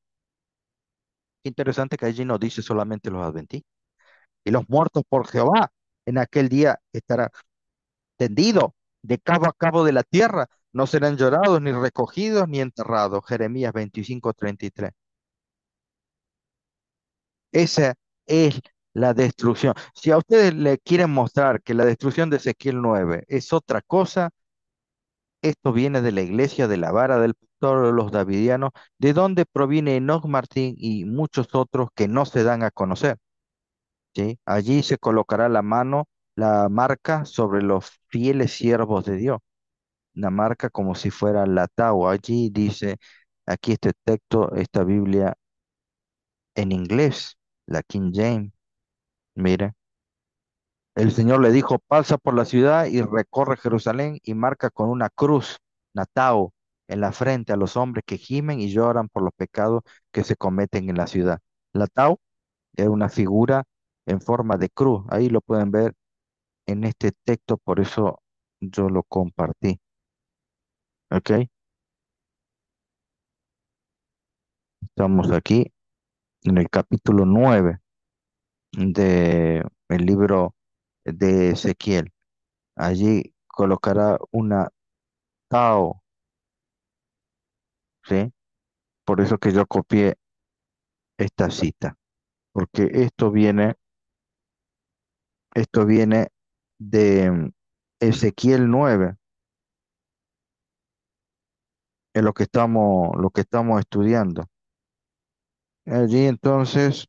Qué interesante que allí no dice solamente los adventistas. Y los muertos por Jehová en aquel día estarán tendidos de cabo a cabo de la tierra, no serán llorados, ni recogidos, ni enterrados. Jeremías 25:33. Esa es la destrucción. Si a ustedes le quieren mostrar que la destrucción de Ezequiel 9 es otra cosa, esto viene de la iglesia de la vara del pastor de los davidianos, de donde proviene Enoch Martín y muchos otros que no se dan a conocer. ¿Sí? Allí se colocará la mano, la marca sobre los fieles siervos de Dios, una marca como si fuera la tau. Allí dice, aquí este texto, esta Biblia en inglés, la King James, mire. El Señor le dijo, pasa por la ciudad y recorre Jerusalén y marca con una cruz, Natao, en la frente a los hombres que gimen y lloran por los pecados que se cometen en la ciudad. La Tau era una figura en forma de cruz. Ahí lo pueden ver en este texto, por eso yo lo compartí. ¿Ok? Estamos aquí en el capítulo 9 de el libro de Ezequiel. Allí colocará una Tau, ¿sí? Por eso que yo copié esta cita, porque esto viene de Ezequiel 9, es lo que estamos estudiando. Allí entonces,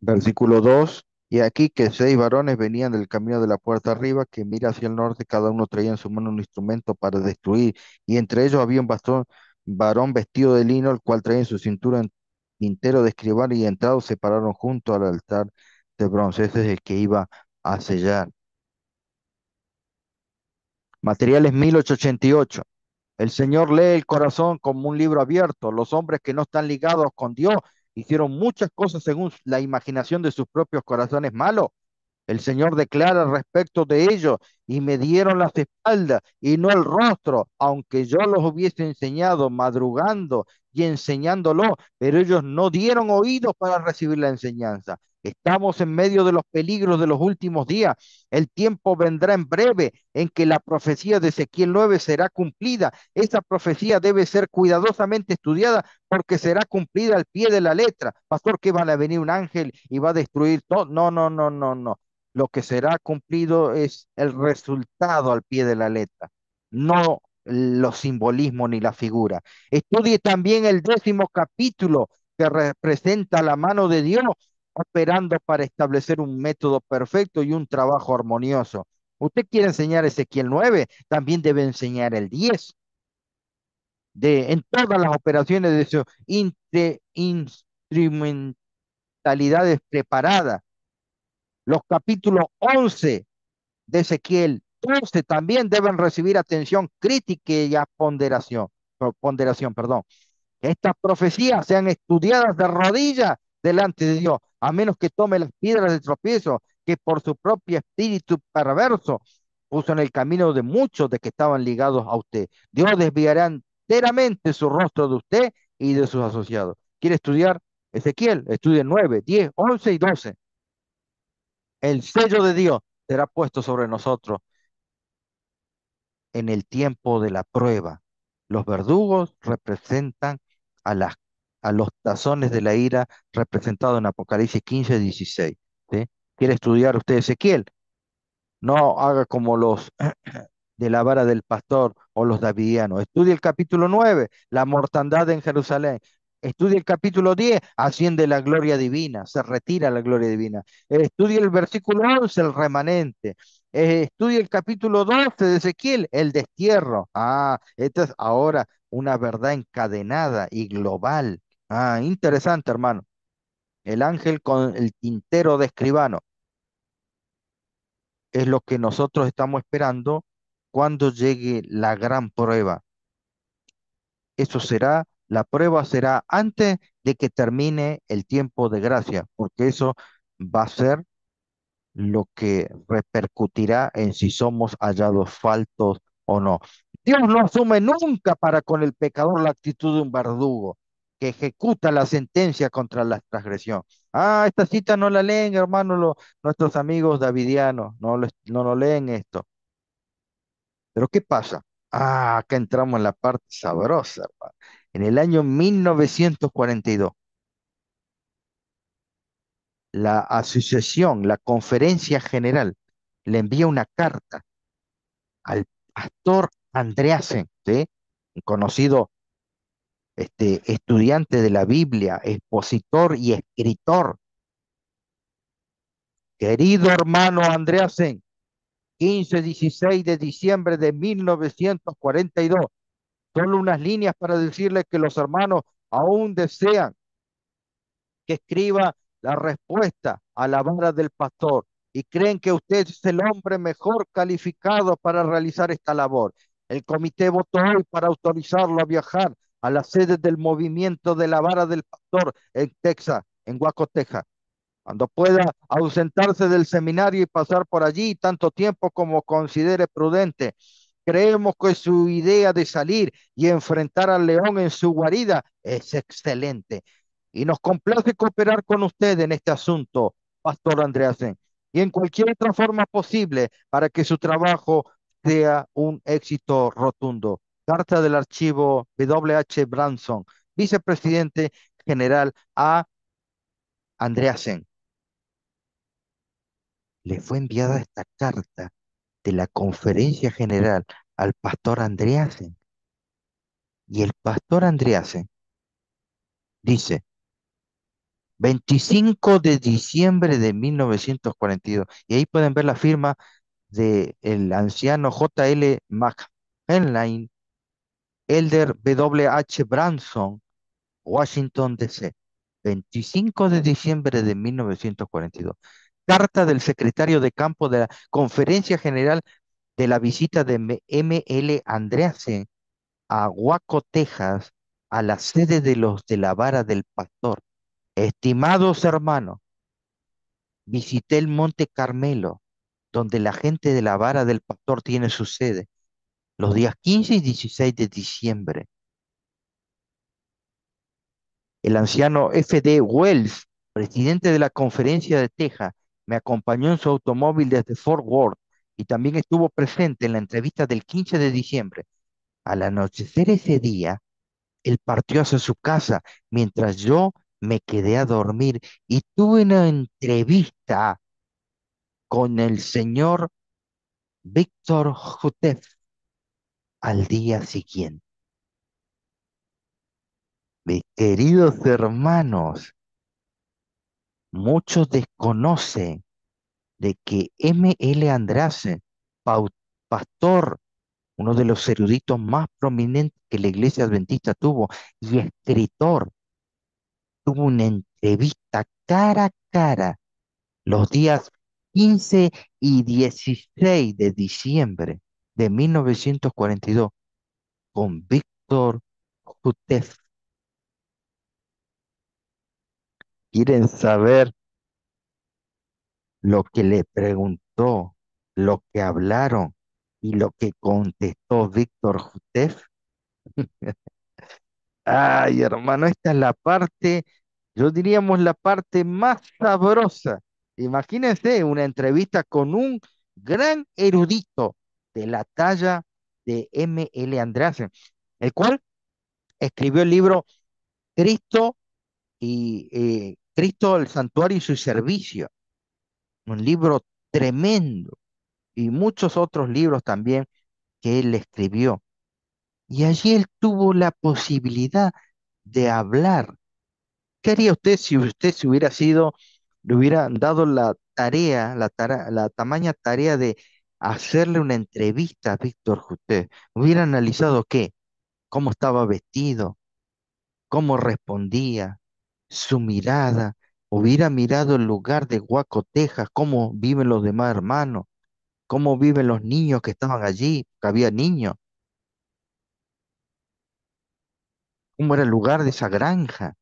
versículo 2, y aquí que 6 varones venían del camino de la puerta arriba, que mira hacia el norte, cada uno traía en su mano un instrumento para destruir, y entre ellos había un varón vestido de lino, el cual traía en su cintura un tintero de escribano, y entrados se pararon junto al altar de bronce. Ese es el que iba a sellar. Materiales 1888. El Señor lee el corazón como un libro abierto. Los hombres que no están ligados con Dios hicieron muchas cosas según la imaginación de sus propios corazones malos. El Señor declara respecto de ellos, y me dieron las espaldas y no el rostro, aunque yo los hubiese enseñado madrugando y enseñándolo, pero ellos no dieron oídos para recibir la enseñanza. Estamos en medio de los peligros de los últimos días. El tiempo vendrá en breve en que la profecía de Ezequiel 9 será cumplida. Esa profecía debe ser cuidadosamente estudiada porque será cumplida al pie de la letra. Pastor, que va a venir un ángel y va a destruir todo. No, no, no, no, no. Lo que será cumplido es el resultado al pie de la letra, no los simbolismos ni la figura. Estudie también el 10.º capítulo, que representa la mano de Dios operando para establecer un método perfecto y un trabajo armonioso. Usted quiere enseñar Ezequiel 9, también debe enseñar el 10, en todas las operaciones de su instrumentalidades preparadas. Los capítulos 11 de Ezequiel 12 también deben recibir atención crítica y a ponderación, ponderación, perdón. Estas profecías sean estudiadas de rodillas delante de Dios, a menos que tome las piedras de tropiezo que por su propio espíritu perverso puso en el camino de muchos de que estaban ligados a usted. Dios desviará enteramente su rostro de usted y de sus asociados. ¿Quiere estudiar Ezequiel? Estudie 9, 10, 11 y 12. El sello de Dios será puesto sobre nosotros en el tiempo de la prueba. Los verdugos representan a, las, a los tazones de la ira representados en Apocalipsis 15, 16. ¿Sí? ¿Quiere estudiar usted Ezequiel? No haga como los de la vara del pastor o los davidianos. Estudie el capítulo 9, la mortandad en Jerusalén. Estudie el capítulo 10, asciende la gloria divina, se retira la gloria divina. Estudie el versículo 11, el remanente. Estudie el capítulo 12 de Ezequiel, el destierro. Ah, esta es ahora una verdad encadenada y global. Ah, interesante, hermano. El ángel con el tintero de escribano es lo que nosotros estamos esperando cuando llegue la gran prueba. Eso será, la prueba será antes de que termine el tiempo de gracia, porque eso va a ser lo que repercutirá en si somos hallados faltos o no. Dios no asume nunca para con el pecador la actitud de un verdugo que ejecuta la sentencia contra la transgresión. Ah, esta cita no la leen, hermano, nuestros amigos davidianos, no lo leen esto. Pero ¿qué pasa? Ah, acá entramos en la parte sabrosa, hermano. En el año 1942, la asociación, la conferencia general, le envía una carta al pastor Andreasen, ¿sí? Un conocido estudiante de la Biblia, expositor y escritor. Querido hermano Andreasen, 15-16 de diciembre de 1942, solo unas líneas para decirle que los hermanos aún desean que escriba la respuesta a la vara del pastor y creen que usted es el hombre mejor calificado para realizar esta labor. El comité votó hoy para autorizarlo a viajar a la sede del movimiento de la vara del pastor en Texas, en Waco, Texas. Cuando pueda ausentarse del seminario y pasar por allí tanto tiempo como considere prudente. Creemos que su idea de salir y enfrentar al león en su guarida es excelente. Y nos complace cooperar con usted en este asunto, Pastor Andreasen, y en cualquier otra forma posible para que su trabajo sea un éxito rotundo. Carta del archivo W. H. Branson, vicepresidente general a Andreasen. Le fue enviada esta carta de la conferencia general al pastor Andreasen. Y el pastor Andreasen dice, 25 de diciembre de 1942, y ahí pueden ver la firma del anciano J. L. McHenley, Elder W. H. Branson, Washington, D.C., 25 de diciembre de 1942. Carta del secretario de campo de la Conferencia General de la visita de M. L. Andreasen a Waco, Texas, a la sede de los de la vara del pastor. Estimados hermanos, visité el Monte Carmelo, donde la gente de la vara del pastor tiene su sede, los días 15 y 16 de diciembre. El anciano F. D. Wells, presidente de la Conferencia de Texas, me acompañó en su automóvil desde Fort Worth y también estuvo presente en la entrevista del 15 de diciembre. Al anochecer ese día, él partió hacia su casa mientras yo me quedé a dormir y tuve una entrevista con el señor Víctor Jutef al día siguiente. Mis queridos hermanos, muchos desconocen de que M. L. Andrade, pastor, uno de los eruditos más prominentes que la Iglesia Adventista tuvo, y escritor, tuvo una entrevista cara a cara los días 15 y 16 de diciembre de 1942 con Víctor Jutef. ¿Quieren saber lo que le preguntó, lo que hablaron y lo que contestó Víctor Jutef? Ay, hermano, esta es la parte, yo diríamos la parte más sabrosa. Imagínense una entrevista con un gran erudito de la talla de M. L. Andreasen, el cual escribió el libro Cristo Cristo, el santuario y su servicio, un libro tremendo y muchos otros libros también que él escribió. Y allí él tuvo la posibilidad de hablar. ¿Qué haría usted si usted se hubiera sido, le hubieran dado la tarea, la tamaña tarea de hacerle una entrevista a Víctor Justé? ¿Hubiera analizado qué? ¿Cómo estaba vestido? ¿Cómo respondía? Su mirada. Hubiera mirado el lugar de Guaco, Texas, cómo viven los demás hermanos, cómo viven los niños que estaban allí, que había niños, cómo era el lugar de esa granja.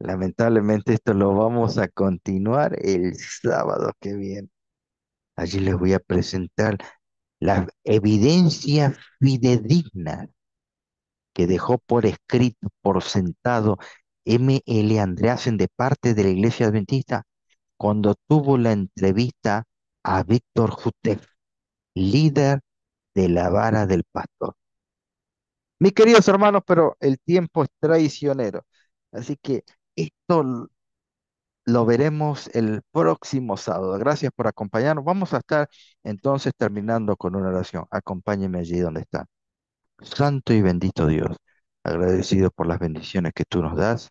Lamentablemente esto lo vamos a continuar el sábado que viene. Allí les voy a presentar las evidencias fidedignas que dejó por escrito, por sentado, M. L. Andreasen de parte de la Iglesia Adventista cuando tuvo la entrevista a Víctor Jutef, líder de la vara del pastor. Mis queridos hermanos, pero el tiempo es traicionero. Así que esto lo veremos el próximo sábado. Gracias por acompañarnos. Vamos a estar entonces terminando con una oración. Acompáñeme allí donde está. Santo y bendito Dios, agradecido por las bendiciones que tú nos das,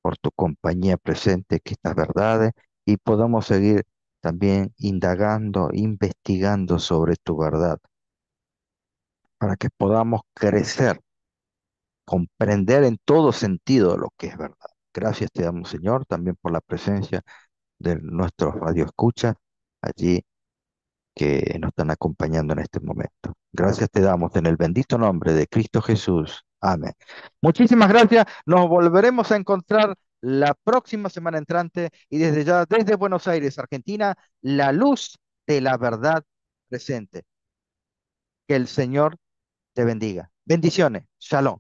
por tu compañía presente, que estas verdades, y podamos seguir también indagando, investigando sobre tu verdad, para que podamos crecer, comprender en todo sentido lo que es verdad. Gracias te damos, Señor, también por la presencia de nuestros radioescuchas allí que nos están acompañando en este momento. Gracias te damos en el bendito nombre de Cristo Jesús. Amén. Muchísimas gracias. Nos volveremos a encontrar la próxima semana entrante y desde ya, desde Buenos Aires, Argentina, la luz de la verdad presente. Que el Señor te bendiga. Bendiciones. Shalom.